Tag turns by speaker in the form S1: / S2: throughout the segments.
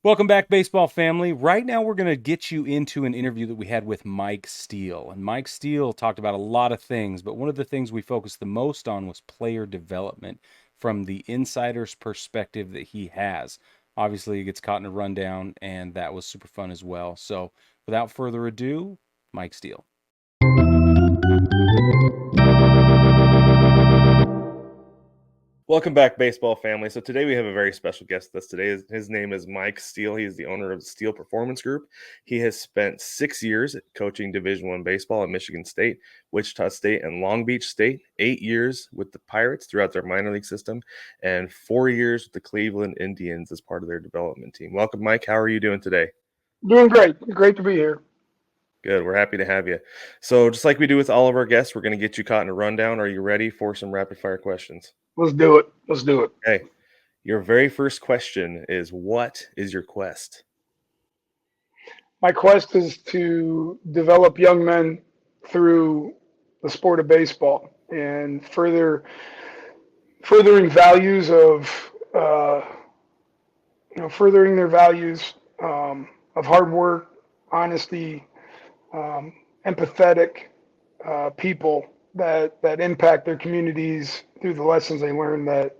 S1: Welcome back, baseball family. Right now, we're going to get you into an interview that we had with Mike Steele. And Mike Steele talked about a lot of things, but one of the things we focused the most on was player development from the insider's perspective that he has. Obviously, he gets caught in a rundown, and that was super fun as well. So, without further ado, Mike Steele. Welcome back, baseball family. So today we have a very special guest with us today. His name is Mike Steele. He is the owner of Steele Performance Group. He has spent 6 years coaching Division I baseball at Michigan State, Wichita State, and Long Beach State, 8 years with the Pirates throughout their minor league system, and 4 years with the Cleveland Indians as part of their development team. Welcome, Mike. How are you doing today?
S2: Doing great. Great to be here.
S1: Good. We're happy to have you. So just like we do with all of our guests, we're going to get you caught in a rundown. Are you ready for some rapid fire questions?
S2: Let's do it. Let's do it.
S1: Okay. Your very first question is, what is your quest?
S2: My quest is to develop young men through the sport of baseball and furthering values of, furthering their values of hard work, honesty, empathetic people that impact their communities through the lessons they learned that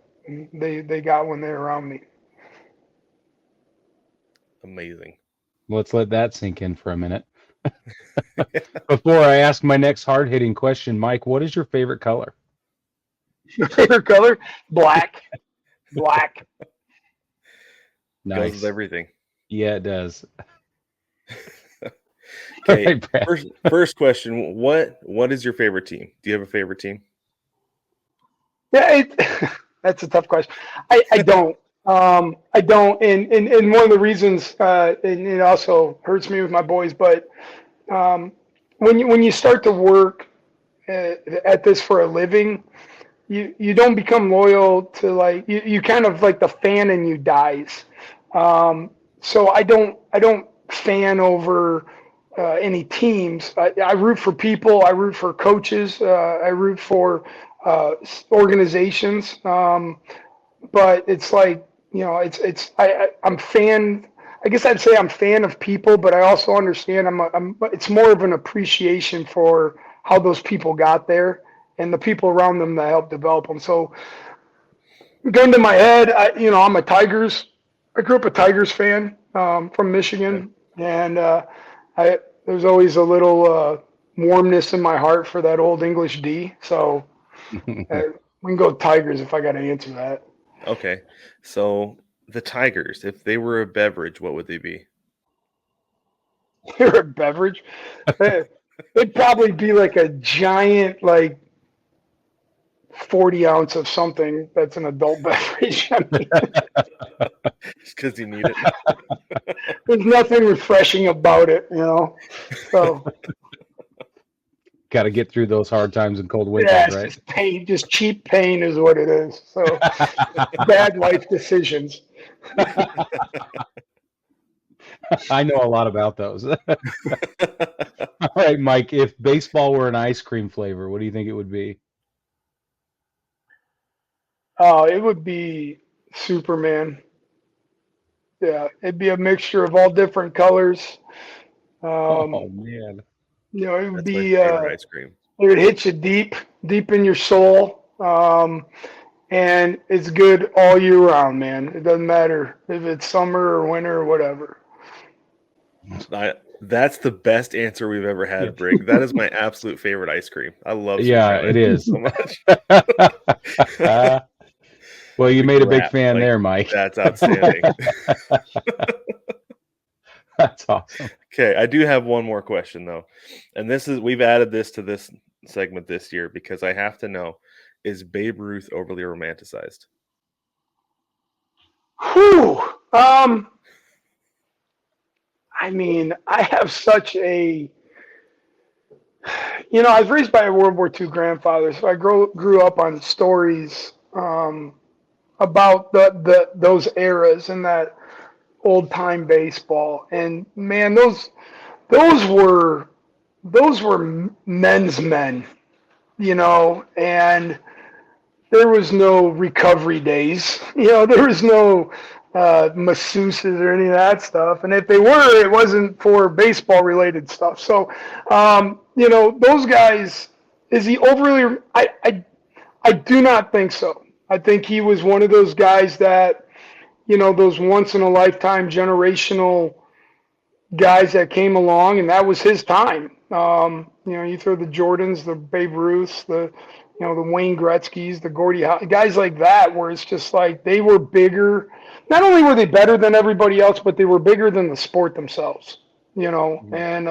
S2: they got when they're around me.
S1: Amazing.
S3: Let's let that sink in for a minute. Before I ask my next hard-hitting question, Mike, what is your favorite color?
S2: Your favorite color? Black. Black.
S1: Nice. Goes with everything.
S3: Yeah, it does.
S1: Okay, right, first question. What is your favorite team? Do you have a favorite team?
S2: Yeah, that's a tough question. I don't. I don't, and one of the reasons, and it also hurts me with my boys, but when you start to work at this for a living, you don't become loyal to, like, you kind of, like, the fan in you dies. So I don't fan over any teams. I root for people. I root for coaches. I root for organizations. But it's like, I'm fan. I guess I'd say I'm fan of people, but I also understand it's more of an appreciation for how those people got there and the people around them that helped develop them. So, gun to my head, I'm a Tigers. I grew up a Tigers fan from Michigan, and there's always a little warmness in my heart for that old English D. So we can go Tigers if I got to answer that.
S1: Okay, so the Tigers, if they were a beverage, what would they be?
S2: They're a beverage? It'd probably be like a giant, like, 40 ounce of something that's an adult beverage. I mean,
S1: just because you need it.
S2: There's nothing refreshing about it, So
S3: got to get through those hard times and cold winters,
S2: yeah,
S3: right?
S2: Just pain, just cheap pain is what it is. So bad life decisions.
S3: I know a lot about those. All right, Mike, if baseball were an ice cream flavor, what do you think it would be?
S2: Oh, it would be Superman. Yeah, it'd be a mixture of all different colors.
S3: Oh man.
S2: It would
S1: That's
S2: be
S1: my favorite ice cream.
S2: It would hit you deep in your soul. And it's good all year round, man. It doesn't matter if it's summer or winter or whatever.
S1: That's the best answer we've ever had, Brig. That is my absolute favorite ice cream. I love
S3: it is
S1: so much.
S3: Well, you made a big fan there, Mike.
S1: That's outstanding.
S3: That's awesome.
S1: Okay, I do have one more question though. And we've added this to this segment this year because I have to know, is Babe Ruth overly romanticized?
S2: Whew. I mean, I have such a, I was raised by a World War II grandfather, so I grew up on stories about those eras and that old time baseball. And man, those were men's men, and there was no recovery days. There was no masseuses or any of that stuff. And if they were, it wasn't for baseball related stuff. So, those guys, is he overly? I do not think so. I think he was one of those guys that, those once in a lifetime generational guys that came along, and that was his time. You throw the Jordans, the Babe Ruths, the Wayne Gretzky's, the guys like that, where it's just like they were bigger. Not only were they better than everybody else, but they were bigger than the sport themselves. And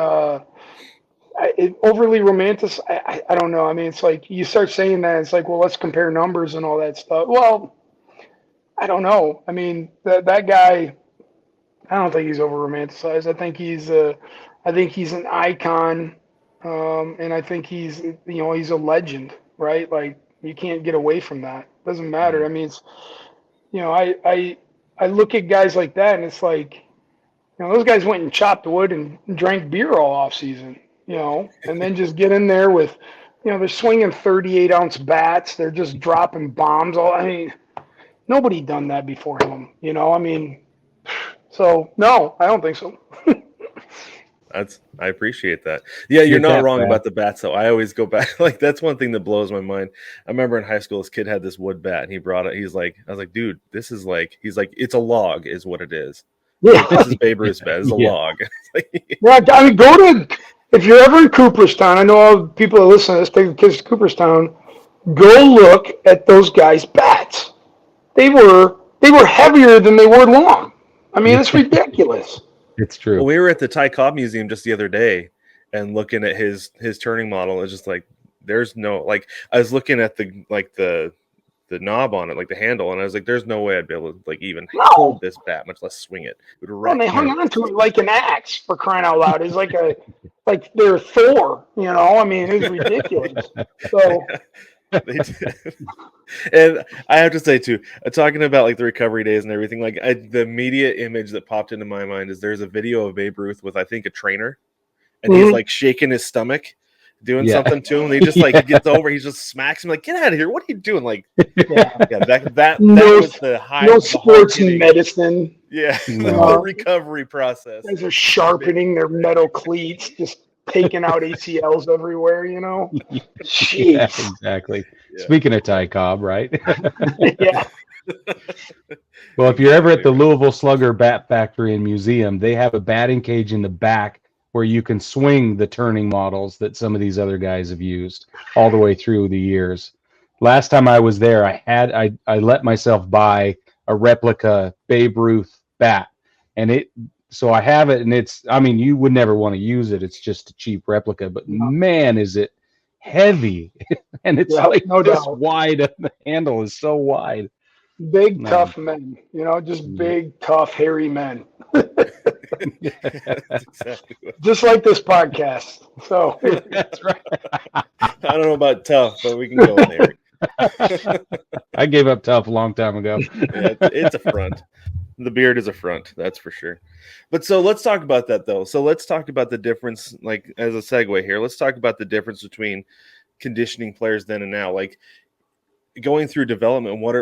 S2: overly romantic. I don't know. I mean, it's like you start saying that, it's like, well, let's compare numbers and all that stuff. Well, I don't know. I mean, that guy. I don't think he's over romanticized. I think he's an icon, and I think he's a legend, right? Like you can't get away from that. Doesn't matter. I mean, it's I look at guys like that, and it's like those guys went and chopped wood and drank beer all off season, and then just get in there with they're swinging 38-ounce bats. They're just dropping bombs. I mean, nobody done that before him. I mean. So no, I don't think so.
S1: I appreciate that. Yeah, you're not wrong about the bats though. I always go back, like that's one thing that blows my mind. I remember in high school, this kid had this wood bat and he brought it. I was like, dude, this is like, he's like, it's a log, is what it is.
S2: Yeah,
S1: like, this is Babe Ruth's bat. It's a log.
S2: Yeah, I mean, if you're ever in Cooperstown. I know all the people that listen to this take the kids to Cooperstown. Go look at those guys' bats. They were heavier than they were long. I mean, it's ridiculous.
S3: It's true.
S1: Well, we were at the Ty Cobb Museum just the other day and looking at his turning model. It's just like there's no like I was looking at the knob on it, like the handle, and I was like, there's no way I'd be able to like even hold this bat, much less swing it.
S2: And they hung on to it like an axe, for crying out loud. It's like they're Thor, I mean, it was ridiculous. So
S1: they did. And I have to say too, talking about like the recovery days and everything, like the immediate image that popped into my mind is there's a video of Babe Ruth with I think a trainer, and he's like shaking his stomach, doing something to him. And he just like he gets over, he just smacks him like, "Get out of here! What are you doing?" Like, that was the high.
S2: No sports medicine.
S1: Yeah, the recovery process.
S2: Guys are sharpening their metal cleats, just taking out ACLs everywhere, Jeez.
S3: Yeah, exactly. Yeah. Speaking of Ty Cobb, right?
S2: Yeah.
S3: Well, if you're ever at the Louisville Slugger Bat Factory and Museum, they have a batting cage in the back where you can swing the turning models that some of these other guys have used all the way through the years. Last time I was there, I let myself buy a replica Babe Ruth bat, and so I have it, and you would never want to use it. It's just a cheap replica, but man, is it heavy. And it's this wide. The handle is so wide.
S2: Big, tough men, just big, tough, hairy men.
S1: Exactly
S2: just like this podcast. So
S3: that's right.
S1: I don't know about tough, but we can go with hairy.
S3: I gave up tough a long time ago.
S1: Yeah, it's a front. The beard is a front, that's for sure. But so let's talk about that though. So let's talk about the difference, like as a segue here. Let's talk about the difference between conditioning players then and now. Like going through development, what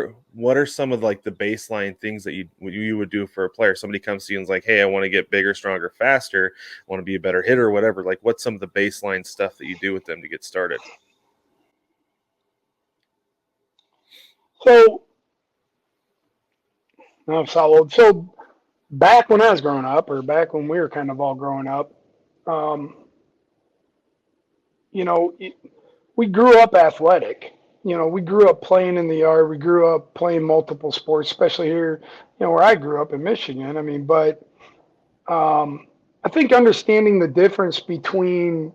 S1: are some of like the baseline things that you would do for a player? Somebody comes to you and is like, hey, I want to get bigger, stronger, faster, I want to be a better hitter or whatever. Like what's some of the baseline stuff that you do with them to get started?
S2: So back when I was growing up, or back when we were kind of all growing up, we grew up athletic. We grew up playing in the yard. We grew up playing multiple sports, especially here, where I grew up in Michigan. I mean, but I think understanding the difference between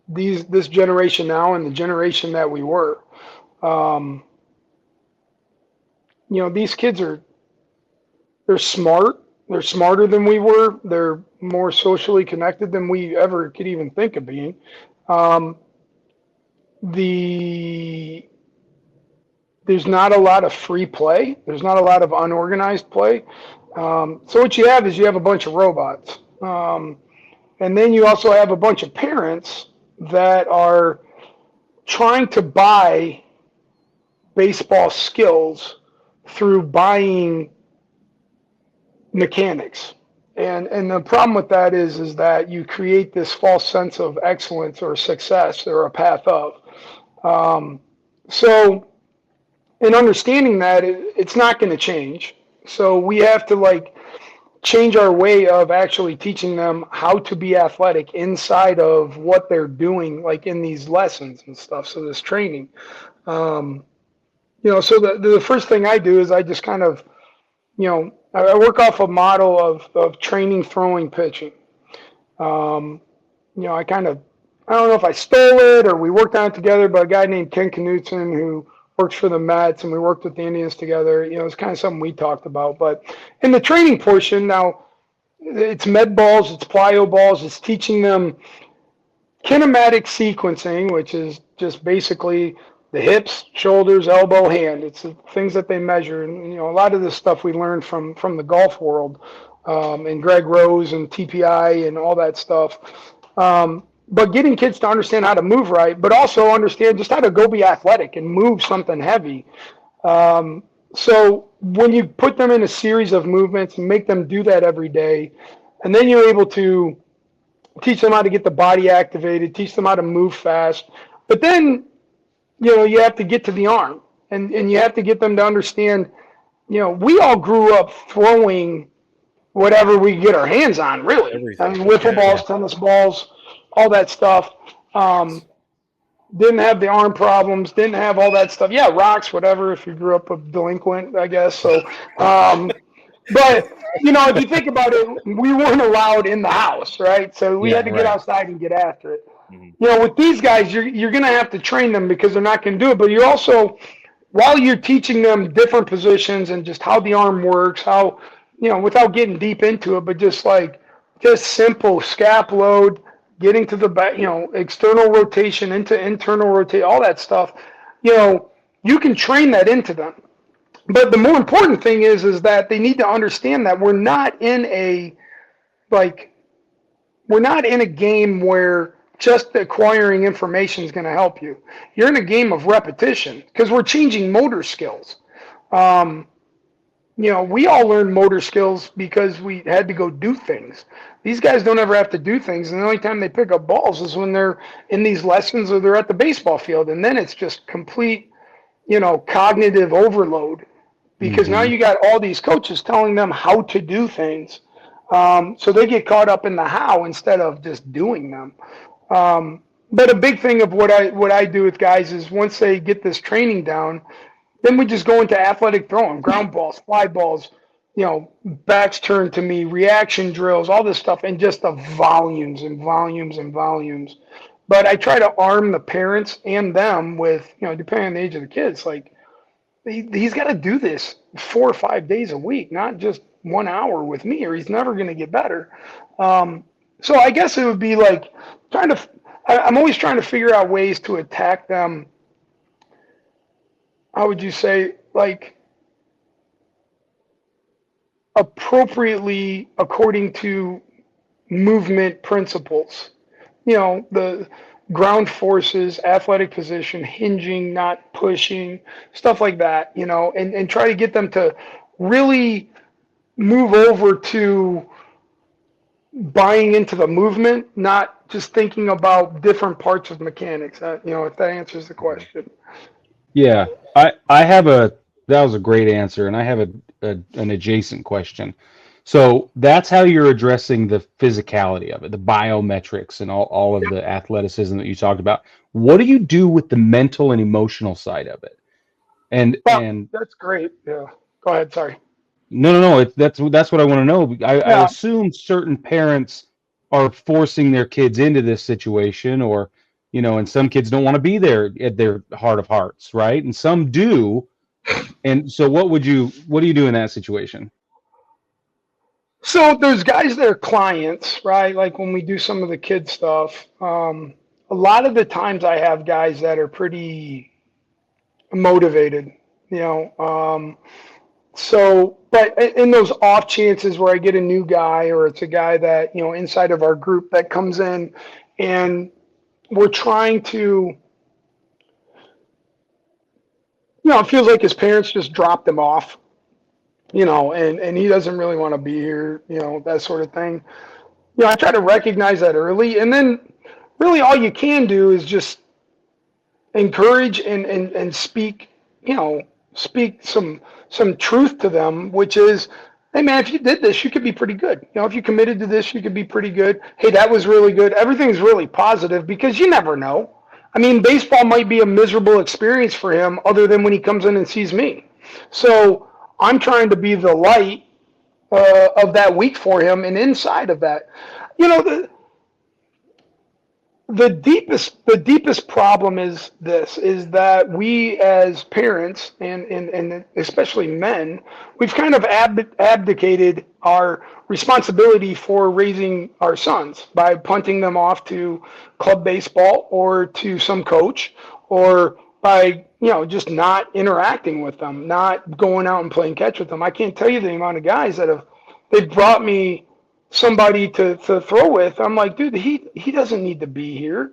S2: this generation now and the generation that we were, these kids they're smart. They're smarter than we were. They're more socially connected than we ever could even think of being. There's not a lot of free play. There's not a lot of unorganized play. So what you have is a bunch of robots. And then you also have a bunch of parents that are trying to buy baseball skills through buying mechanics. And the problem with that is that you create this false sense of excellence or success or a path of. So in understanding that, it's not going to change. So we have to like change our way of actually teaching them how to be athletic inside of what they're doing, like in these lessons and stuff. So this training, so the first thing I do is I just kind of, I work off a model of training, throwing, pitching. I don't know if I stole it or we worked on it together, but a guy named Ken Knutson who works for the Mets and we worked with the Indians together, it's kind of something we talked about. But in the training portion now, it's med balls, it's plyo balls, it's teaching them kinematic sequencing, which is just basically the hips, shoulders, elbow, hand. It's the things that they measure. And, a lot of this stuff we learned from the golf world and Greg Rose and TPI and all that stuff. But getting kids to understand how to move right, but also understand just how to go be athletic and move something heavy. So when you put them in a series of movements and make them do that every day, and then you're able to teach them how to get the body activated, teach them how to move fast. But then, you have to get to the arm and you have to get them to understand, we all grew up throwing whatever we get our hands on, really.
S1: Everything.
S2: I mean, wiffle balls, tennis balls, all that stuff. Didn't have the arm problems, didn't have all that stuff. Yeah, rocks, whatever, if you grew up a delinquent, I guess. So, but, if you think about it, we weren't allowed in the house, right? So we had to get outside and get after it.
S1: Mm-hmm.
S2: With these guys, you're going to have to train them because they're not going to do it. But you're also, while you're teaching them different positions and just how the arm works, how, without getting deep into it, but just simple scap load, getting to the back, external rotation into internal rotation, all that stuff, you can train that into them. But the more important thing is that they need to understand that we're not in a game where just acquiring information is going to help you. You're in a game of repetition because we're changing motor skills. We all learned motor skills because we had to go do things. These guys don't ever have to do things, and the only time they pick up balls is when they're in these lessons or they're at the baseball field, and then it's just complete, cognitive overload because now you got all these coaches telling them how to do things, so they get caught up in the how instead of just doing them. But a big thing of what I do with guys is once they get this training down, then we just go into athletic throwing, ground balls, fly balls, backs turned to me, reaction drills, all this stuff, and just the volumes and volumes and volumes. But I try to arm the parents and them with, depending on the age of the kids, like he's got to do this 4 or 5 days a week, not just 1 hour with me, or he's never going to get better. So I guess it would be like I'm always trying to figure out ways to attack them. How would you say, appropriately according to movement principles? The ground forces, athletic position, hinging, not pushing, stuff like that, and try to get them to really move over to buying into the movement, not just thinking about different parts of mechanics, if that answers the question.
S3: Yeah, I have that was a great answer, and I have an adjacent question. So that's how you're addressing the physicality of it, the biometrics and all of the athleticism that you talked about. What do you do with the mental and emotional side of it? And
S2: that's great. Yeah. Go ahead. Sorry.
S3: No. That's what I want to know. I assume certain parents are forcing their kids into this situation, or and some kids don't want to be there at their heart of hearts, right? And some do. And so what do you do in that situation?
S2: So there's guys that are clients, right? Like when we do some of the kid stuff, a lot of the times I have guys that are pretty motivated, so, but in those off chances where I get a new guy or it's a guy that, inside of our group that comes in and we're trying to, it feels like his parents just dropped him off. and he doesn't really want to be here, that sort of thing. I try to recognize that early, and then really all you can do is just encourage and speak, speak some truth to them, which is, hey man, if you did this, you could be pretty good. If you committed to this, you could be pretty good. Hey, that was really good. Everything's really positive because you never know. I mean, baseball might be a miserable experience for him other than when he comes in and sees me. So I'm trying to be the light of that week for him, and inside of that, the deepest problem is that we as parents and especially men, we've kind of abdicated our responsibility for raising our sons by punting them off to club baseball or to some coach, or by just not interacting with them, not going out and playing catch with them. I can't tell you the amount of guys that they've brought me somebody to throw with. I'm like, dude, he doesn't need to be here.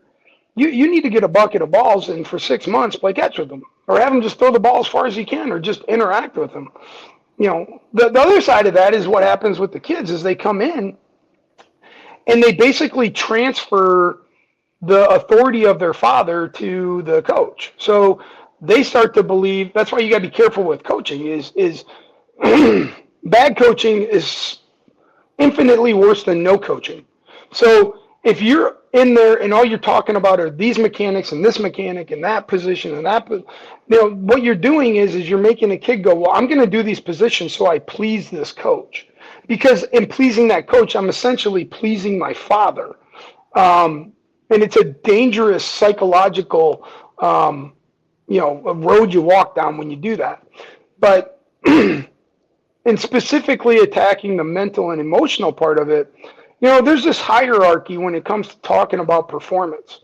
S2: You need to get a bucket of balls and for 6 months play catch with him, or have him just throw the ball as far as he can, or just interact with him. The other side of that is what happens with the kids is they come in and they basically transfer the authority of their father to the coach. So they start to believe. That's why you got to be careful with coaching. Is bad coaching is infinitely worse than no coaching. So if you're in there and all you're talking about are these mechanics and this mechanic and that position and that, what you're doing is you're making a kid go, well, I'm going to do these positions so I please this coach. Because in pleasing that coach, I'm essentially pleasing my father. And it's a dangerous psychological, road you walk down when you do that. But and specifically attacking the mental and emotional part of it, there's this hierarchy when it comes to talking about performance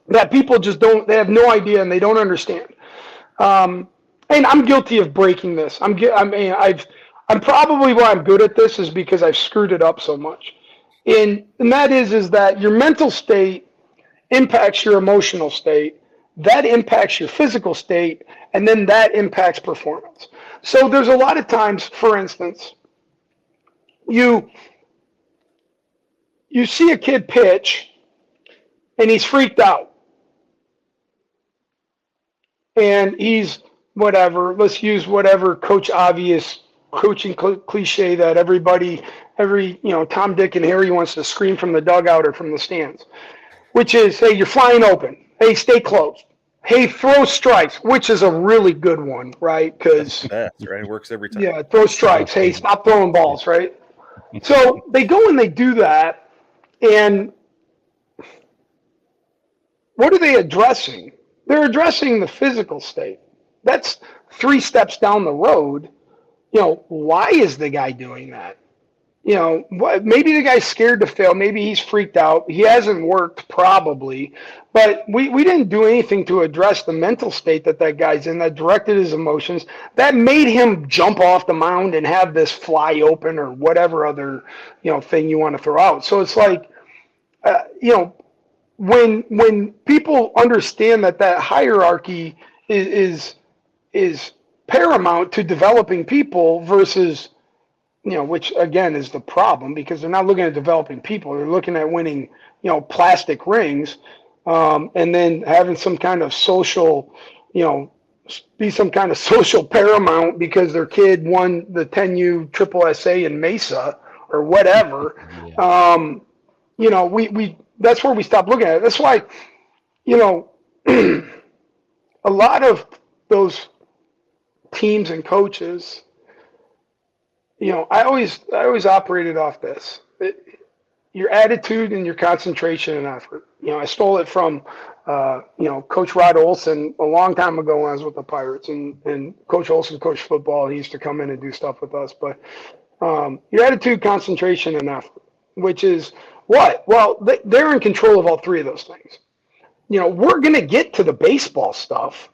S2: that people just they have no idea and they don't understand. And I'm guilty of breaking this. I'm probably why I'm good at this is because I've screwed it up so much. And that is that your mental state impacts your emotional state, that impacts your physical state, and then that impacts performance. So there's a lot of times, for instance, you see a kid pitch and he's freaked out. And he's whatever, let's use whatever coach obvious coaching cliche that every Tom, Dick, and Harry wants to scream from the dugout or from the stands, which is, hey, you're flying open. Hey, stay closed. Hey, throw strikes, which is a really good one, right? Because
S1: right, it works every time.
S2: Yeah, throw strikes. Hey, stop throwing balls, right? So they go and they do that, and what are they addressing? They're addressing the physical state. That's 3 steps down the road. Why is the guy doing that? Maybe the guy's scared to fail. Maybe he's freaked out. He hasn't worked probably, but we didn't do anything to address the mental state that guy's in that directed his emotions, that made him jump off the mound and have this fly open or whatever other, thing you want to throw out. So it's like, when people understand that hierarchy is paramount to developing people versus, which again is the problem because they're not looking at developing people. They're looking at winning, plastic rings, and then having some kind of social, be some kind of social paramount because their kid won the 10U triple SA in Mesa or whatever. Yeah. We that's where we stop looking at it. That's why, a lot of those teams and coaches, I always operated off this. Your attitude and your concentration and effort. I stole it from, Coach Rod Olson a long time ago when I was with the Pirates, and Coach Olson coached football. He used to come in and do stuff with us. But your attitude, concentration, and effort, which is what? Well, they're in control of all 3 of those things. We're going to get to the baseball stuff.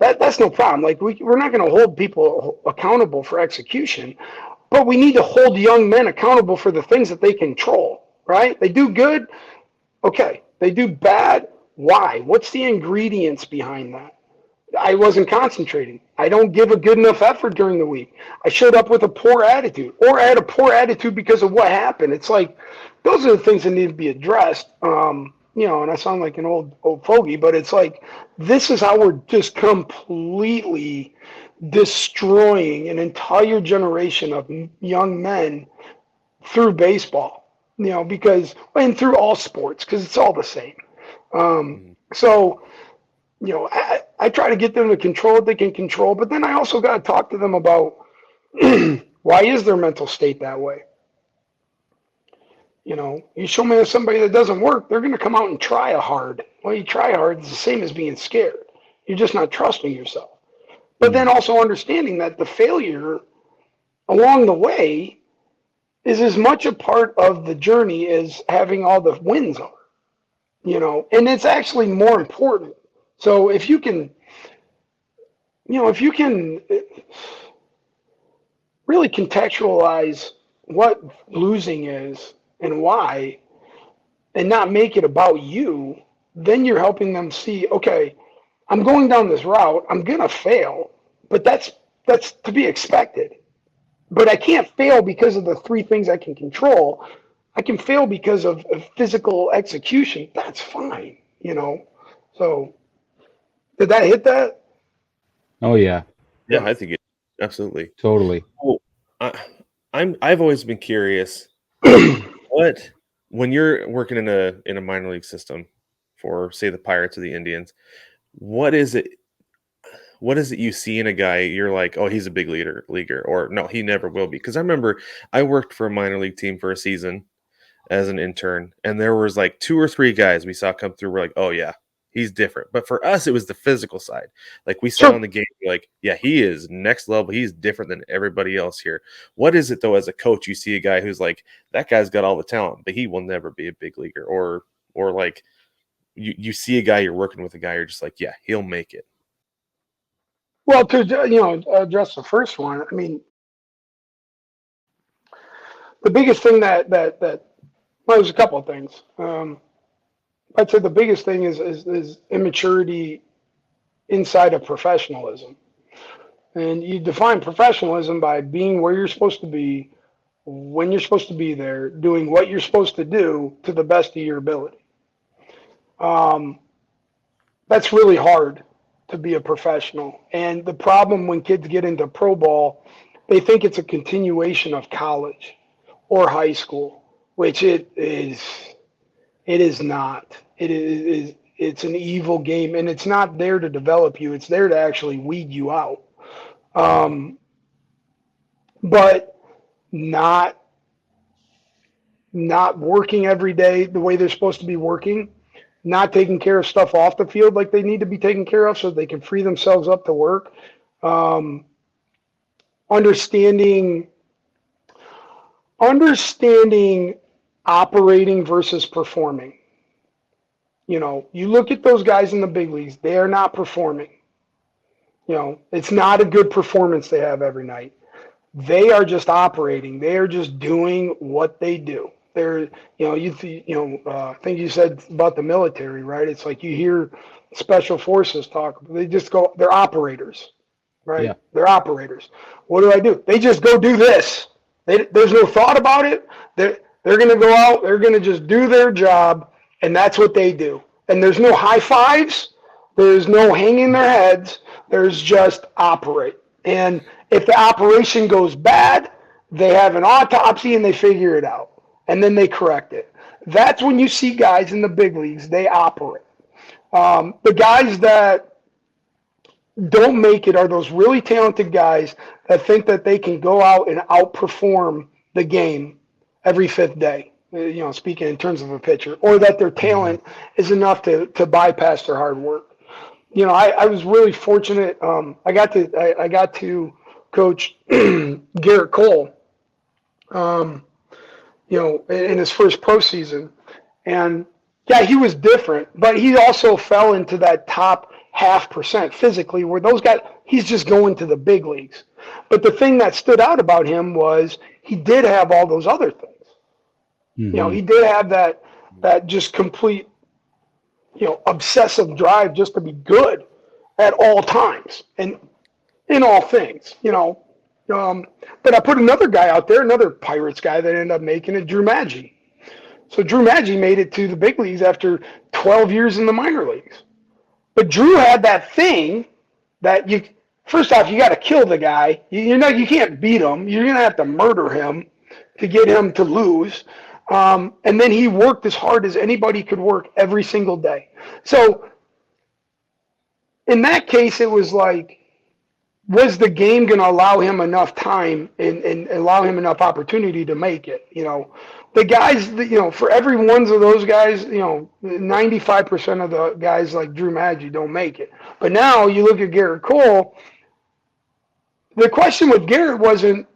S2: That's no problem. Like we're not going to hold people accountable for execution, but we need to hold young men accountable for the things that they control, right? They do good. Okay. They do bad. Why? What's the ingredients behind that? I wasn't concentrating. I don't give a good enough effort during the week. I showed up with a poor attitude, or I had a poor attitude because of what happened. It's like those are the things that need to be addressed. And I sound like an old fogey, but it's like this is how we're just completely destroying an entire generation of young men through baseball. Because and through all sports, because it's all the same. So I try to get them to control what they can control, but then I also got to talk to them about why is their mental state that way? You show me somebody that doesn't work, they're going to come out and try hard. Well, you try hard, it's the same as being scared. You're just not trusting yourself. But then also understanding that the failure along the way is as much a part of the journey as having all the wins are. And it's actually more important. So if you can really contextualize what losing is and why, and not make it about you, then you're helping them see, okay, I'm going down this route, I'm going to fail, but that's to be expected. But I can't fail because of the three things I can control. I can fail because of physical execution. That's fine, So did that hit that?
S3: Oh yeah.
S1: Yeah, I think it absolutely.
S3: Totally.
S1: Well, I've always been curious when you're working in a minor league system for, say, the Pirates or the Indians, what is it you see in a guy you're like, oh, he's a big leaguer, or no, he never will be? Because I remember I worked for a minor league team for a season as an intern, and there was like 2 or 3 guys we saw come through. We're like, oh yeah, he's different. But for us, it was the physical side. Like we saw in the game, like, yeah, he is next level. He's different than everybody else here. What is it though, as a coach, you see a guy who's like, that guy's got all the talent, but he will never be a big leaguer, or like you see a guy, you're working with a guy, you're just like, yeah, he'll make it.
S2: Well, to address the first one, I mean, the biggest thing that there's a couple of things. I'd say the biggest thing is immaturity inside of professionalism, and you define professionalism by being where you're supposed to be, when you're supposed to be there, doing what you're supposed to do to the best of your ability. That's really hard to be a professional. And the problem when kids get into pro ball, they think it's a continuation of college or high school, which it is not. It's an evil game, and it's not there to develop you. It's there to actually weed you out. But not working every day the way they're supposed to be working, not taking care of stuff off the field like they need to be taken care of so they can free themselves up to work. Understanding operating versus performing. You look at those guys in the big leagues, they are not performing. It's not a good performance they have every night. They are just operating. They are just doing what they do. They're, I think you said about the military, right? It's like you hear special forces talk. They just go, they're operators, right? Yeah. They're operators. What do? They just go do this. There's no thought about it. They're going to go out. They're going to just do their job, and that's what they do. And there's no high fives. There's no hanging their heads. There's just operate. And if the operation goes bad, they have an autopsy and they figure it out. And then they correct it. That's when you see guys in the big leagues, they operate. The guys that don't make it are those really talented guys that think that they can go out and outperform the game every 5th day, speaking in terms of a pitcher, or that their talent is enough to bypass their hard work. I was really fortunate. I got to coach Garrett Cole, in his first pro season. And yeah, he was different, but he also fell into that top 0.5% physically, where those guys, he's just going to the big leagues. But the thing that stood out about him was he did have all those other things. Mm-hmm. He did have that just complete, obsessive drive just to be good. at all times and in all things, you know. But I put another guy out there, another Pirates guy that ended up making it, Drew Maggi. So Drew Maggi made it to the big leagues after 12 years in the minor leagues. But Drew had that thing that first off, you got to kill the guy. You can't beat him. You're going to have to murder him to get him to lose. And then he worked as hard as anybody could work every single day. So in that case, it was like, was the game going to allow him enough time and allow him enough opportunity to make it? You know, the guys, for every ones of those guys, 95% of the guys like Drew Maggi don't make it. But now you look at Garrett Cole, the question with Garrett wasn't,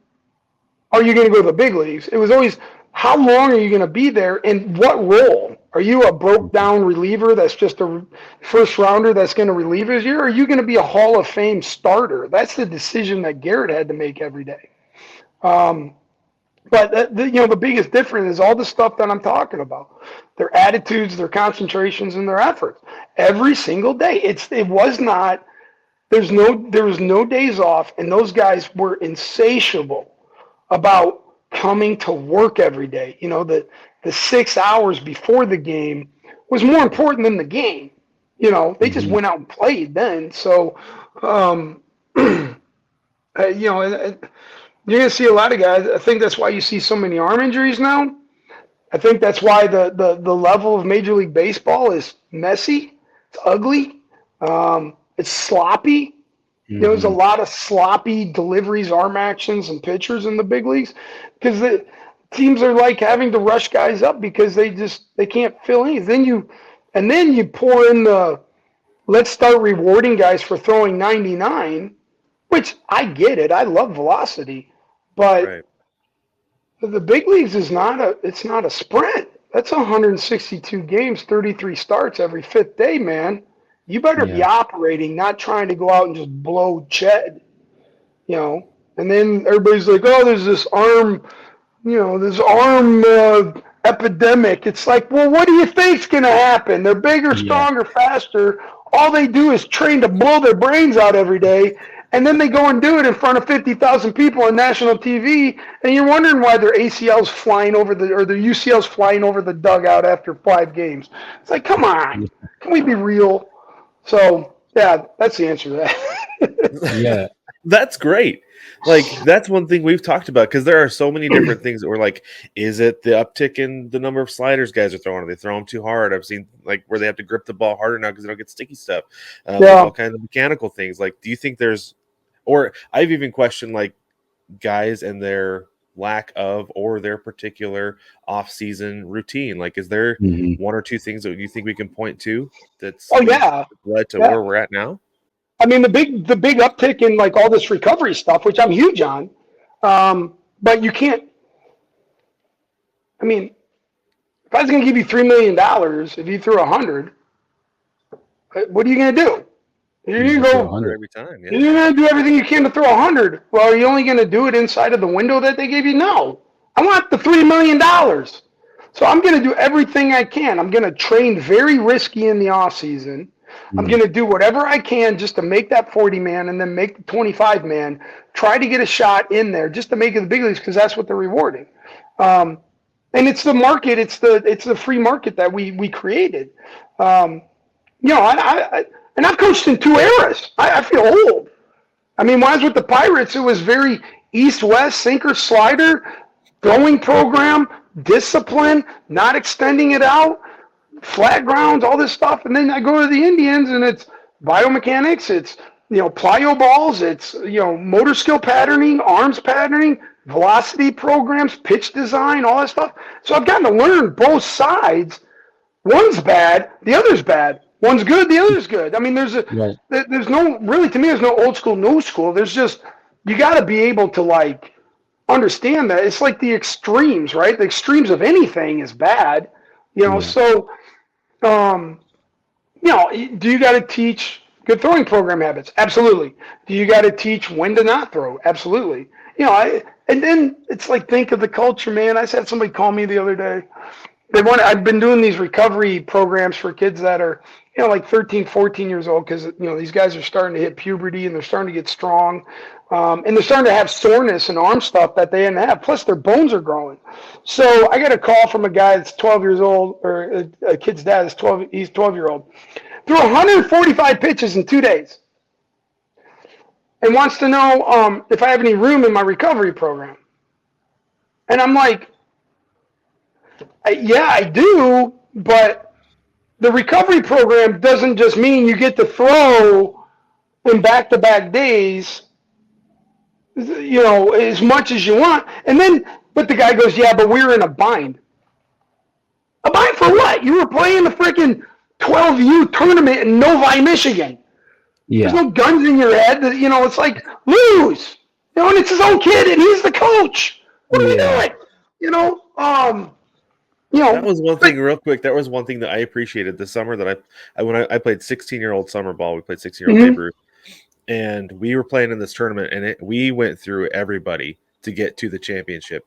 S2: are you going to go to the big leagues? It was always, how long are you going to be there and what role? Are you a broke down reliever that's just a first rounder that's going to relieve his year? Or are you going to be a Hall of Fame starter? That's the decision that Garrett had to make every day. But the biggest difference is all the stuff that I'm talking about, their attitudes, their concentrations, and their efforts every single day. There was no days off, and those guys were insatiable about coming to work every day. You know, the 6 hours before the game was more important than the game. You know, they just went out and played then. So, you're going to see a lot of guys. I think that's why you see so many arm injuries now. I think that's why the level of Major League Baseball is messy. It's ugly. It's sloppy. There's a lot of sloppy deliveries, arm actions, and pitchers in the big leagues because the teams are like having to rush guys up because they can't fill in. Then you pour in let's start rewarding guys for throwing 99, which I get it. I love velocity, but the big leagues it's not a sprint. That's 162 games, 33 starts every fifth day, man. You better be operating, not trying to go out and just blow Ched, And then everybody's like, oh, there's this arm, epidemic. It's like, well, what do you think's going to happen? They're bigger, stronger, faster. All they do is train to blow their brains out every day. And then they go and do it in front of 50,000 people on national TV, and you're wondering why their ACL's flying over or their UCL's flying over the dugout after 5 games. It's like, come on, can we be real? So, yeah, that's the answer to that.
S3: Yeah.
S1: That's great. Like, that's one thing we've talked about because there are so many different things that we're like, is it the uptick in the number of sliders guys are throwing? Are they throw them too hard? I've seen like where they have to grip the ball harder now because they don't get sticky stuff. All kinds of mechanical things. Like, do you think or I've even questioned like guys and their lack of or their particular off-season routine. Like, is there one or two things that you think we can point to that's led to where we're at now?
S2: I mean, the big uptick in like all this recovery stuff, which I'm huge on, but you can't. I mean, if I was going to give you $3 million, if you threw 100, what are you going to do? You're going to go
S1: 100 every time. Yeah.
S2: You're going to do everything you can to throw 100. Well, are you only going to do it inside of the window that they gave you? No, I want the $3 million. So I'm going to do everything I can. I'm going to train very risky in the off season. I'm going to do whatever I can just to make that 40-man and then make the 25-man. Try to get a shot in there just to make it the big leagues because that's what they're rewarding. And it's the market. It's the free market that we created. And I've coached in 2 eras. I feel old. I mean, when I was with the Pirates, it was very east-west, sinker, slider, throwing program, discipline, not extending it out, flat grounds, all this stuff. And then I go to the Indians, and it's biomechanics, it's plyo balls, it's motor skill patterning, arms patterning, velocity programs, pitch design, all that stuff. So I've gotten to learn both sides. One's bad, the other's bad. One's good, the other's good. I mean, there's no old school, new school. There's just, you got to be able to like understand that it's like the extremes, right? The extremes of anything is bad, So, do you got to teach good throwing program habits? Absolutely. Do you got to teach when to not throw? Absolutely. And then it's like, think of the culture, man. I had somebody call me the other day. I've been doing these recovery programs for kids that are like 13, 14 years old, because, these guys are starting to hit puberty and they're starting to get strong. And they're starting to have soreness and arm stuff that they didn't have. Plus, their bones are growing. So I got a call from a guy that's 12 years old, or a kid's dad is 12. He's 12-year-old. Threw 145 pitches in 2 days, and wants to know if I have any room in my recovery program. And I'm like, yeah, I do, but the recovery program doesn't just mean you get to throw in back-to-back days, as much as you want. But the guy goes, yeah, but we were in a bind. A bind for what? You were playing the freaking 12U tournament in Novi, Michigan.
S3: Yeah.
S2: There's no guns in your head. It's like, lose. And it's his own kid, and he's the coach. What are you doing?
S1: That was one thing, real quick. That was one thing that I appreciated this summer. That when I played 16-year-old summer ball, we played 16-year-old Babe Ruth, and we were playing in this tournament, and we went through everybody to get to the championship.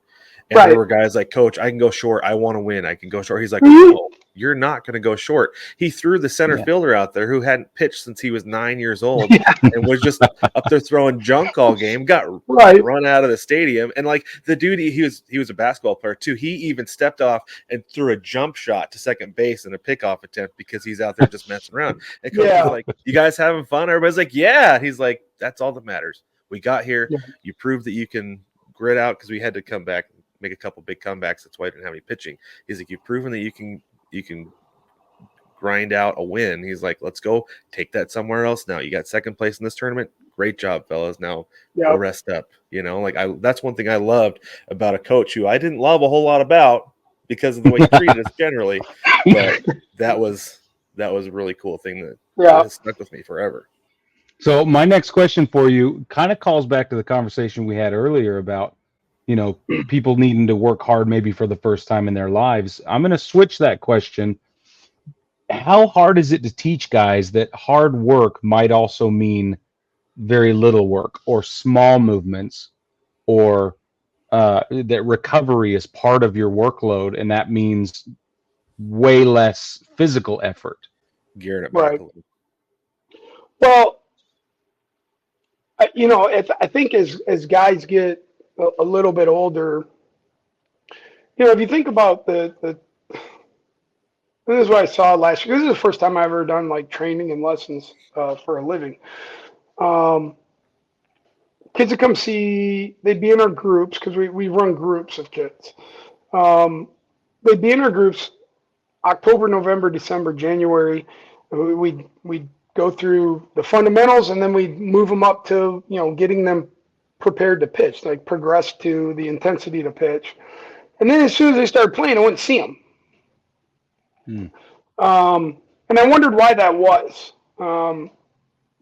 S1: And there were guys like, Coach, I can go short. I want to win. I can go short. He's like, no, you're not going to go short. He threw the center fielder out there who hadn't pitched since he was 9 years old and was just up there throwing junk all game, got run out of the stadium. And like the dude, he was a basketball player too. He even stepped off and threw a jump shot to second base in a pickoff attempt because he's out there just messing around. And Coach was like, you guys having fun? Everybody's like, yeah. And he's like, that's all that matters. We got here. Yeah. You proved that you can grit out, because we had to come back, make a couple big comebacks. That's why I didn't have any pitching. He's like, you've proven that you can grind out a win. He's like, let's go take that somewhere else now. You got second place in this tournament. Great job, fellas. Now go rest up. That's one thing I loved about a coach who I didn't love a whole lot about because of the way he treated us generally. But that was a really cool thing that has stuck with me forever.
S3: So my next question for you kind of calls back to the conversation we had earlier about, people needing to work hard maybe for the first time in their lives. I'm going to switch that question. How hard is it to teach guys that hard work might also mean very little work or small movements, or that recovery is part of your workload, and that means way less physical effort?
S1: Gearing it back a little.
S2: Well, I think as guys get a little bit older, if you think about this is what I saw last year. This is the first time I've ever done like training and lessons for a living. Kids that come see, they'd be in our groups, because we run groups of kids. They'd be in our groups October, November, December, January. We'd go through the fundamentals, and then we'd move them up to, getting them prepared to pitch, like progress to the intensity to pitch. And then as soon as they started playing, I wouldn't see them. And I wondered why that was. A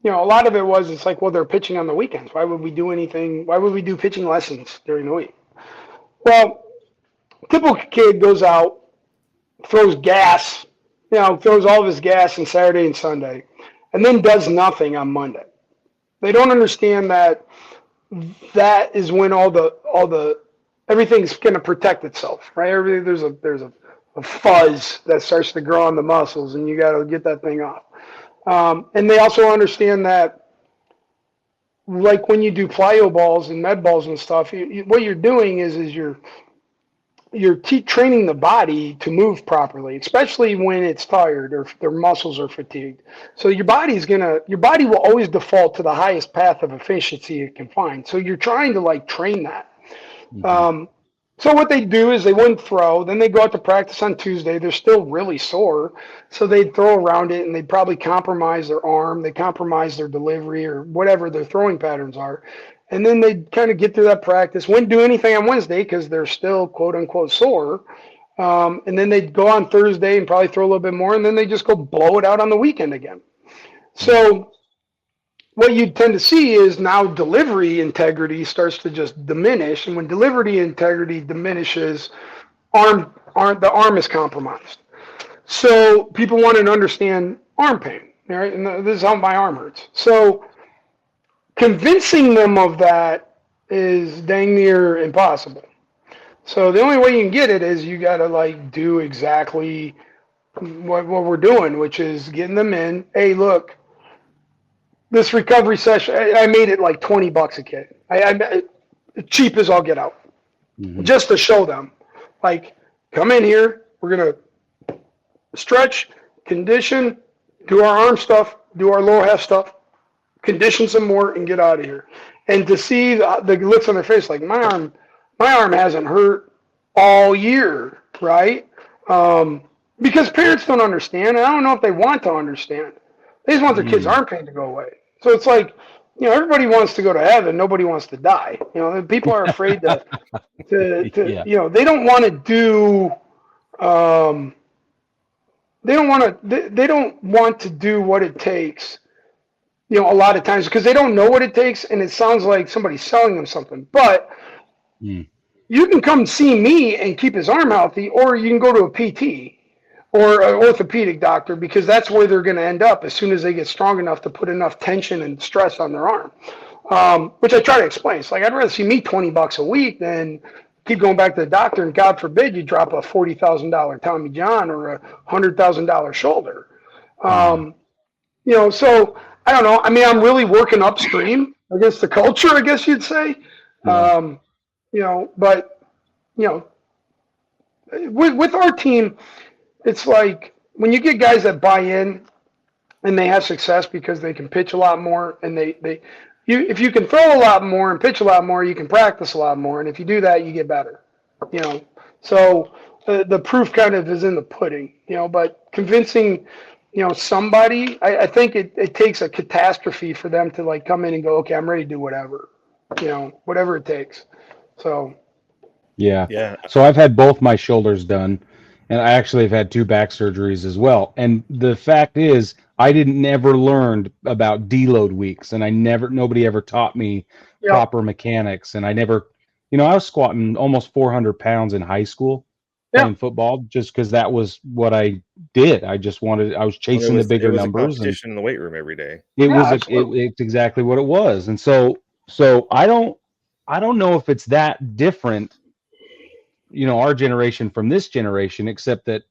S2: lot of it was, it's like, well, they're pitching on the weekends. Why would we do anything? Why would we do pitching lessons during the week? Well, typical kid goes out, throws gas, throws all of his gas on Saturday and Sunday, and then does nothing on Monday. They don't understand that is when all the everything's going to protect itself, right? Everything, there's a fuzz that starts to grow on the muscles, and you got to get that thing off. And they also understand that, like when you do plyo balls and med balls and stuff, what you're doing is you're training the body to move properly, especially when it's tired or their muscles are fatigued. So your body will always default to the highest path of efficiency it can find. So you're trying to train that. Mm-hmm. So what they do is they wouldn't throw. Then they go out to practice on Tuesday. They're still really sore. So they'd throw around it, and they'd probably compromise their arm. They compromise their delivery or whatever their throwing patterns are. And then they'd kind of get through that practice. Wouldn't do anything on Wednesday because they're still, quote unquote, sore. And then they'd go on Thursday and probably throw a little bit more. And then they just go blow it out on the weekend again. So what you tend to see is now delivery integrity starts to just diminish. And when delivery integrity diminishes, the arm is compromised. So people want to understand arm pain, right? And this is how my arm hurts. So convincing them of that is dang near impossible. So the only way you can get it is you got to do exactly what we're doing, which is getting them in. Hey, look, this recovery session, I made it like $20 a kid. I cheap as all get out, just to show them, like, come in here. We're gonna stretch, condition, do our arm stuff, do our lower half stuff, condition some more, and get out of here. And to see the looks on their face, like my arm hasn't hurt all year, right? Because parents don't understand, and I don't know if they want to understand. They just want their kids' arm pain to go away. So it's like, everybody wants to go to heaven. Nobody wants to die. People are afraid to they don't want to do, they don't want to do what it takes, a lot of times, because they don't know what it takes, and it sounds like somebody's selling them something. But you can come see me and keep his arm healthy, or you can go to a PT or an orthopedic doctor, because that's where they're going to end up as soon as they get strong enough to put enough tension and stress on their arm, which I try to explain. It's like, I'd rather see me $20 a week than keep going back to the doctor, and God forbid you drop a $40,000 Tommy John or a $100,000 shoulder. So I don't know. I mean, I'm really working upstream against the culture, I guess you'd say. But with our team, it's like when you get guys that buy in and they have success because they can pitch a lot more, and if you can throw a lot more and pitch a lot more, you can practice a lot more, and if you do that, you get better. So the proof kind of is in the pudding. But convincing somebody, I think it takes a catastrophe for them to like come in and go, okay, I'm ready to do whatever, whatever it takes. So
S3: yeah. So I've had both my shoulders done. And I actually have had 2 back surgeries as well. And the fact is, I never learned about deload weeks, and nobody ever taught me proper mechanics. And I never, I was squatting almost 400 pounds in high school playing football, just because that was what I did. I was chasing the bigger numbers.
S1: A competition in the weight room every day.
S3: It's exactly what it was. And so I don't know if it's that different, our generation from this generation, except that,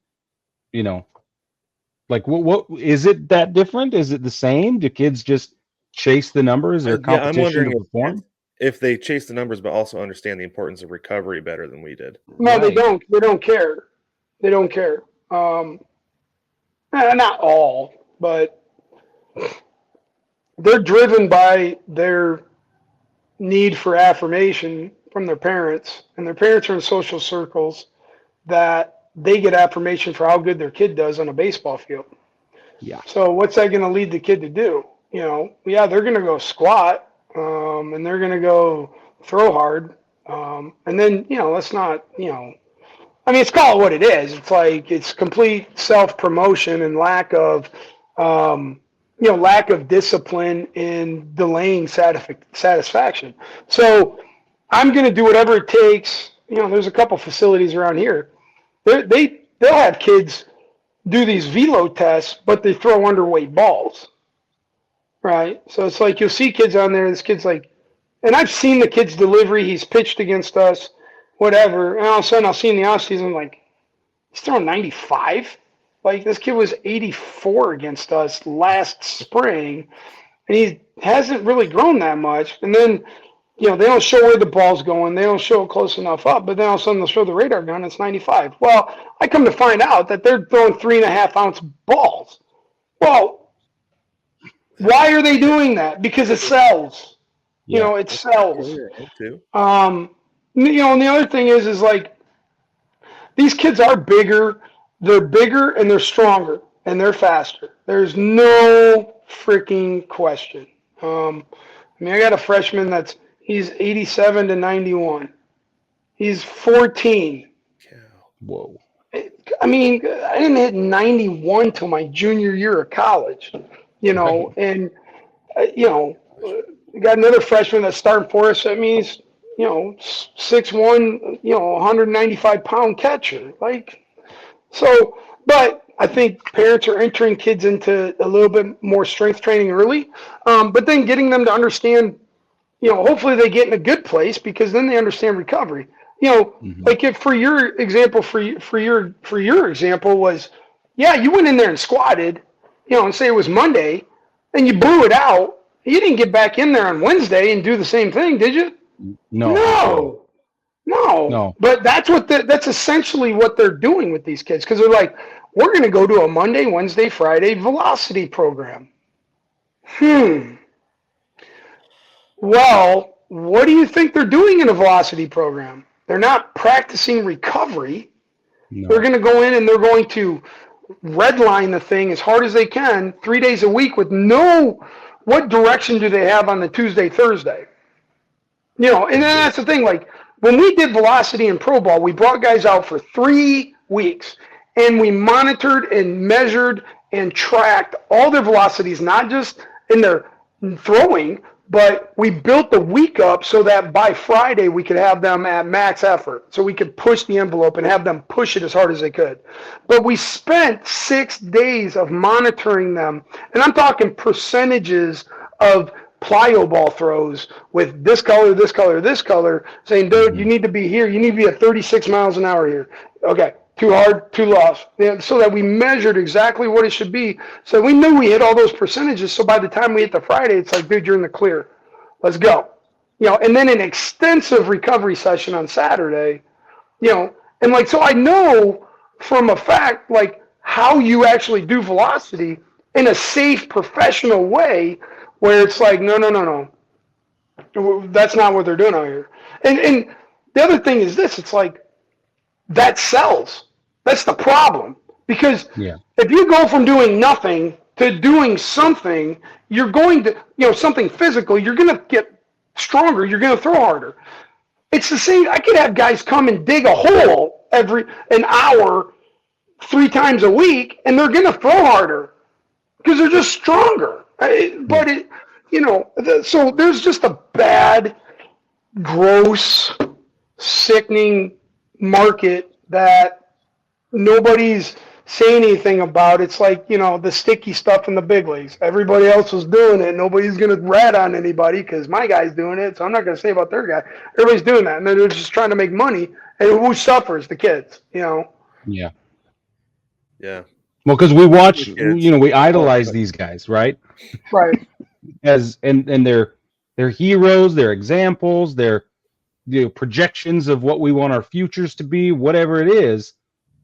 S3: like what is it that different? Is it the same? Do kids just chase the numbers or competition
S1: I'm wondering
S3: to perform?
S1: If they chase the numbers, but also understand the importance of recovery better than we did.
S2: No, they don't. They don't care. They don't care. Not all, but they're driven by their need for affirmation from their parents, and their parents are in social circles that they get affirmation for how good their kid does on a baseball field.
S3: Yeah.
S2: So what's that going to lead the kid to do? They're going to go squat, and they're going to go throw hard, and then let's not let's call it what it is. It's like it's complete self-promotion and lack of discipline in delaying satisfaction. So I'm going to do whatever it takes. There's a couple facilities around here. They'll have kids do these velo tests, but they throw underweight balls, right? So it's like you'll see kids on there. This kid's like, and I've seen the kid's delivery. He's pitched against us, whatever. And all of a sudden I'll see in the offseason, like, he's throwing 95. Like, this kid was 84 against us last spring, and he hasn't really grown that much. And then, they don't show where the ball's going. They don't show it close enough up. But then all of a sudden they'll show the radar gun. It's 95. Well, I come to find out that they're throwing 3.5-ounce balls. Well, why are they doing that? Because it sells. It sells. And the other thing is like, these kids are bigger. They're bigger and they're stronger and they're faster. There's no freaking question. I got a freshman he's 87 to 91. He's 14.
S3: Whoa.
S2: I didn't hit 91 till my junior year of college, and, got another freshman that's starting for us. That means, 6'1", 195-pound catcher. So, but I think parents are entering kids into a little bit more strength training early, but then getting them to understand, hopefully they get in a good place, because then they understand recovery. Like if for your example was, Yeah, you went in there and squatted, and say it was Monday, and you blew it out. You didn't get back in there on Wednesday and do the same thing, did you?
S3: No.
S2: No. But that's essentially what they're doing with these kids, because they're like, we're going to go to a Monday, Wednesday, Friday velocity program. Well, what do you think they're doing in a velocity program? They're not practicing recovery.
S3: No.
S2: They're going to go in and they're going to redline the thing as hard as they can 3 days a week with what direction do they have on the Tuesday, Thursday? And then that's the thing. Like when we did velocity in pro ball, we brought guys out for 3 weeks and we monitored and measured and tracked all their velocities, not just in their throwing, but we built the week up so that by Friday we could have them at max effort. So we could push the envelope and have them push it as hard as they could. But we spent 6 days of monitoring them. And I'm talking percentages of plyo ball throws with this color, this color, this color, saying, dude, you need to be here. You need to be at 36 miles an hour here. Okay. Too hard, too lost. So that we measured exactly what it should be. So we knew we hit all those percentages. So by the time we hit the Friday, it's like, dude, you're in the clear. Let's go. And then an extensive recovery session on Saturday, and like, so I know from a fact, like how you actually do velocity in a safe, professional way where it's like, no. That's not what they're doing out here. And the other thing is this, it's like, that sells. That's the problem. Because if you go from doing nothing to doing something, you're going to, something physical, you're going to get stronger. You're going to throw harder. It's the same. I could have guys come and dig a hole an hour, 3 times a week, and they're going to throw harder because they're just stronger. But so there's just a bad, gross, sickening market that nobody's saying anything about. It's like, the sticky stuff in the big leagues. Everybody else was doing it. Nobody's going to rat on anybody because my guy's doing it, so I'm not going to say about their guy. Everybody's doing that, and they're just trying to make money. And who suffers? The kids,
S3: Yeah.
S1: Yeah.
S3: Well, because we watch, we idolize these guys, right?
S2: Right.
S3: And they're heroes, they're examples, they're projections of what we want our futures to be, whatever it is.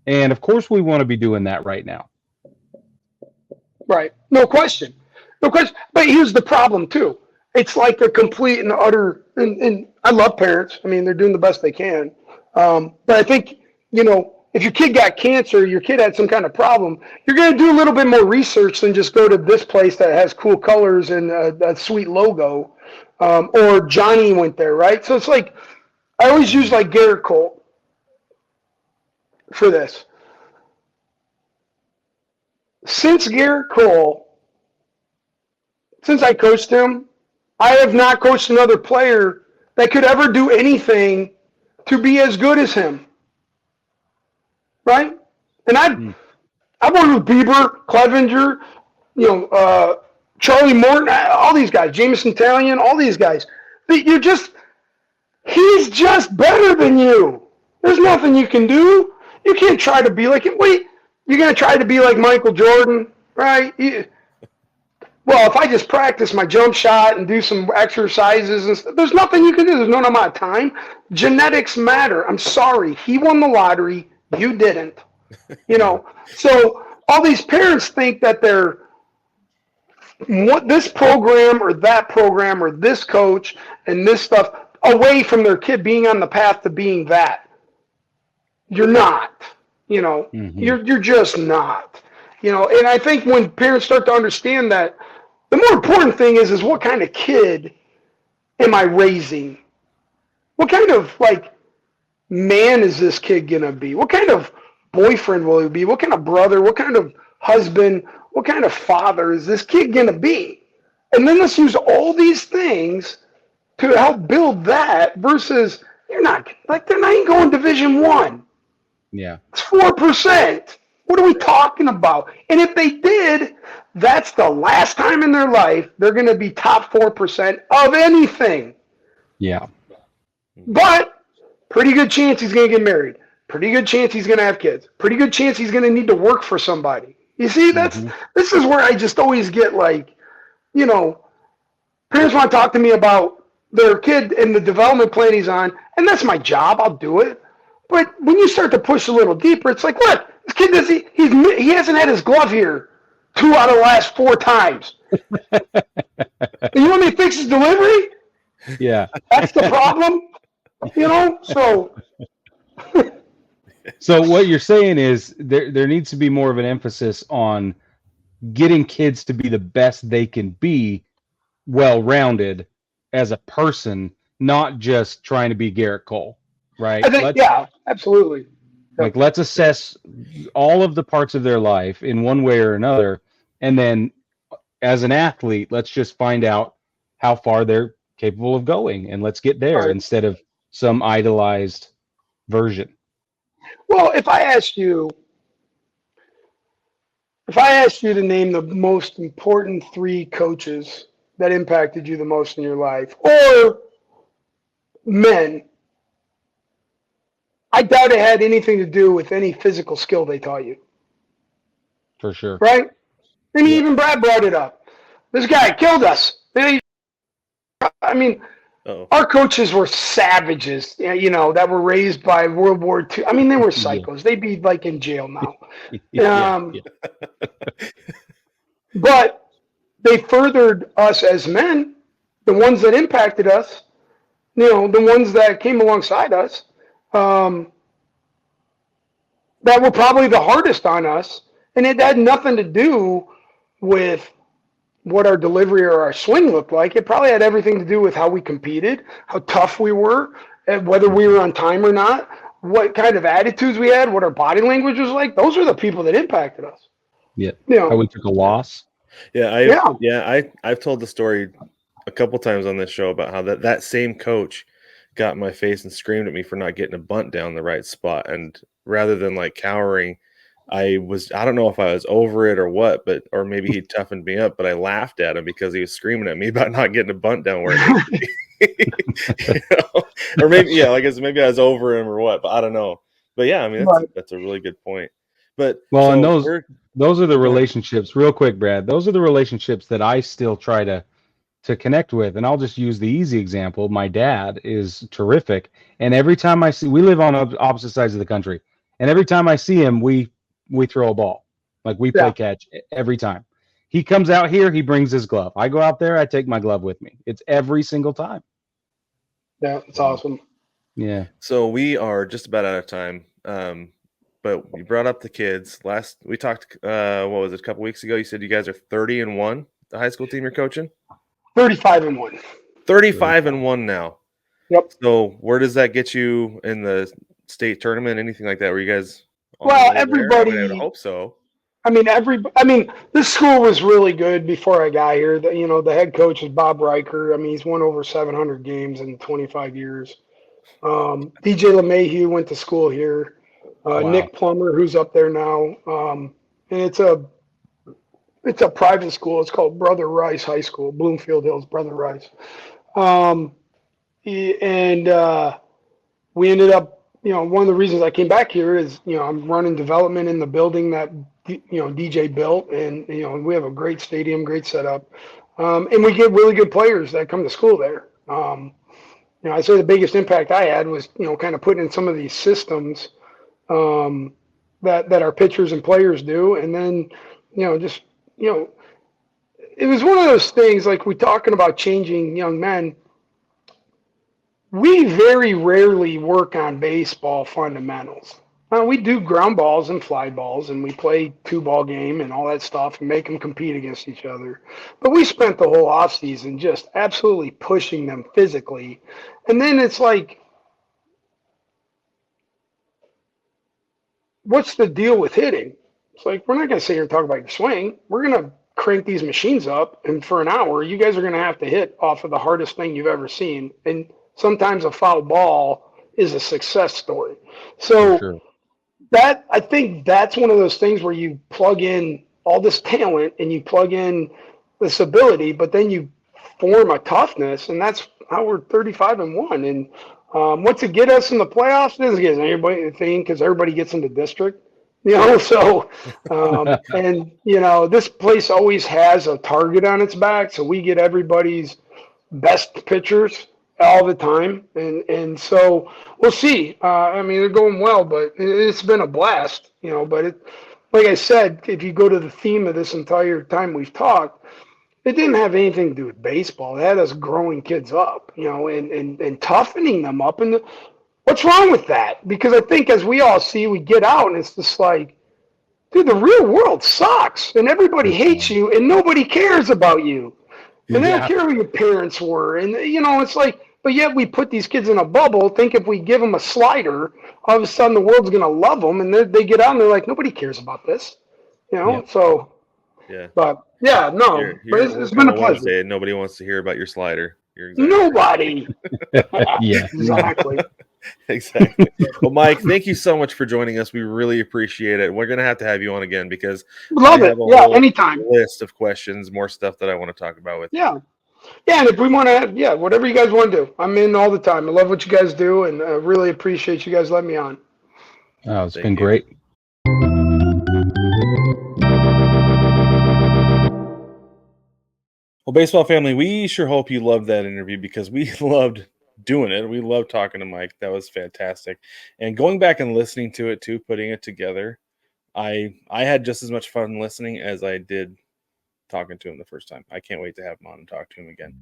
S3: And of course we want to be doing that right now.
S2: Right. No question. But here's the problem too. It's like a complete and utter, and I love parents. I mean, they're doing the best they can. But I think, if your kid got cancer, your kid had some kind of problem, you're going to do a little bit more research than just go to this place that has cool colors and a sweet logo. Or Johnny went there, right? So it's like, I always use like Garrett Cole for this. Since Garrett Cole, since I coached him, I have not coached another player that could ever do anything to be as good as him. Right? And I've worked with Bieber, Clevenger, Charlie Morton, all these guys, Jameson Talion, all these guys. He's just better than you. There's nothing you can do. You can't try to be like him. Wait, you're going to try to be like Michael Jordan, right? Well, if I just practice my jump shot and do some exercises and stuff, there's nothing you can do. There's no amount of time. Genetics matter. I'm sorry. He won the lottery. You didn't. So all these parents think that they're this program or that program or this coach and this stuff away from their kid being on the path to being that. You're not. You're just not. And I think when parents start to understand that, the more important thing is what kind of kid am I raising? What kind of man is this kid gonna be? What kind of boyfriend will he be? What kind of brother? What kind of husband? What kind of father is this kid gonna be? And then let's use all these things to help build that versus they're not even going Division I.
S3: Yeah.
S2: It's 4%. What are we talking about? And if they did, that's the last time in their life they're going to be top 4% of anything.
S3: Yeah.
S2: But pretty good chance he's going to get married. Pretty good chance he's going to have kids. Pretty good chance he's going to need to work for somebody. You see, this is where I just always get like, you know, parents want to talk to me about their kid and the development plan he's on, and that's my job. I'll do it. But when you start to push a little deeper, it's like, look, this kid he hasn't had his glove here 2 out of the last 4 times. And you want me to fix his delivery?
S3: Yeah.
S2: That's the problem, you know? So
S3: So what you're saying is there needs to be more of an emphasis on getting kids to be the best they can be, well-rounded as a person, not just trying to be Garrett Cole, right?
S2: I think, yeah, absolutely.
S3: Like, let's assess all of the parts of their life in one way or another, and then as an athlete, let's just find out how far they're capable of going, and let's get there instead of some idolized version.
S2: Well, if I asked you to name the most important 3 coaches that impacted you the most in your life, or men, I doubt it had anything to do with any physical skill they taught you.
S3: For sure.
S2: Right? I mean, even Brad brought it up. This guy killed us. I mean, our coaches were savages, you know, that were raised by World War II. I mean, they were psychos. They'd be like in jail now. But they furthered us as men, the ones that impacted us, you know, the ones that came alongside us, that were probably the hardest on us. And it had nothing to do with what our delivery or our swing looked like. It probably had everything to do with how we competed, how tough we were, and whether we were on time or not, what kind of attitudes we had, what our body language was like. Those are the people that impacted us.
S3: Yeah.
S2: You know,
S3: how we took a loss.
S1: I've told the story a couple times on this show about how that same coach got in my face and screamed at me for not getting a bunt down the right spot. And rather than like cowering, I don't know if I was over it or what, or maybe he toughened me up, but I laughed at him because he was screaming at me about not getting a bunt down where it needed to be. You know? Or maybe, maybe I was over him or what, but I don't know. But yeah, I mean, that's a really good point. But
S3: well, and those are the relationships, real quick, Brad, those are the relationships that I still try to connect with. And I'll just use the easy example. My dad is terrific. And every time we live on opposite sides of the country. And every time I see him, we throw a ball. Like we play catch every time. He comes out here, he brings his glove. I go out there, I take my glove with me. It's every single time.
S2: Yeah, it's awesome.
S3: Yeah.
S1: So we are just about out of time. But we brought up the kids. We talked, what was it, a couple weeks ago? You said you guys are 30-1, the high school team you're coaching?
S2: 35-1.
S1: 35-1 now.
S2: Yep.
S1: So where does that get you in the state tournament? Anything like that? Were you guys?
S2: Well, everybody.
S1: I would hope so.
S2: I mean, this school was really good before I got here. The head coach is Bob Riker. I mean, he's won over 700 games in 25 years. DJ LeMahieu went to school here. Wow. Nick Plummer, who's up there now, and it's a private school. It's called Brother Rice High School, Bloomfield Hills, Brother Rice. We ended up. One of the reasons I came back here is, I'm running development in the building that, DJ built, and, we have a great stadium, great setup. And we get really good players that come to school there. I'd say the biggest impact I had was, kind of putting in some of these systems that our pitchers and players do. And then, it was one of those things, like we talking about changing young men. We very rarely work on baseball fundamentals. We do ground balls and fly balls, and we play 2-ball game and all that stuff and make them compete against each other. But we spent the whole offseason just absolutely pushing them physically. And then it's like, what's the deal with hitting? It's like, we're not going to sit here and talk about your swing. We're going to crank these machines up, and for an hour, you guys are going to have to hit off of the hardest thing you've ever seen. And sometimes a foul ball is a success story. So I think that's one of those things where you plug in all this talent and you plug in this ability, but then you form a toughness, and that's how we're 35-1. And What's it get us in the playoffs? It doesn't get us anybody thing because everybody gets into district. So, and, this place always has a target on its back. So we get everybody's best pitchers all the time. And so we'll see. I mean, they're going well, but it's been a blast, but like I said, if you go to the theme of this entire time we've talked, it didn't have anything to do with baseball. It had us growing kids up, and toughening them up. And what's wrong with that? Because I think as we all see, we get out and it's just like, dude, the real world sucks and everybody hates you and nobody cares about you. And they don't care who your parents were. And, it's like, but yet we put these kids in a bubble, think if we give them a slider, all of a sudden the world's going to love them. And they get out and they're like, nobody cares about this, so.
S1: Yeah.
S2: But, yeah, no. But it's been a pleasure.
S1: Wednesday, nobody wants to hear about your slider. Exactly
S2: nobody.
S3: Yeah.
S2: Exactly.
S1: Exactly. Well, Mike, thank you so much for joining us. We really appreciate it. We're going to have you on again because
S2: love it. Yeah, anytime.
S1: List of questions, more stuff that I want to talk about with you.
S2: Yeah, and if we want to, whatever you guys want to do, I'm in all the time. I love what you guys do, and I really appreciate you guys letting me on.
S3: Oh, it's been great.
S1: Well, baseball family, we sure hope you loved that interview because we loved doing it. We loved talking to Mike. That was fantastic. And going back and listening to it too, putting it together, I had just as much fun listening as I did talking to him the first time. I can't wait to have him on and talk to him again.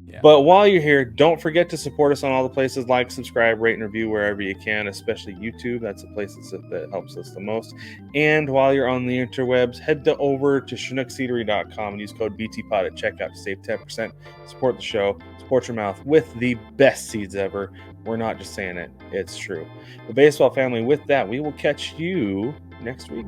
S1: Yeah. But while you're here, don't forget to support us on all the places, like, subscribe, rate, and review wherever you can, especially YouTube. That's the place that helps us the most. And while you're on the interwebs, head over to ChinookSeedery.com and use code BTPOD at checkout to save 10%. Support the show, support your mouth with the best seeds ever. We're not just saying it, it's true. The baseball family, with that, we will catch you next week.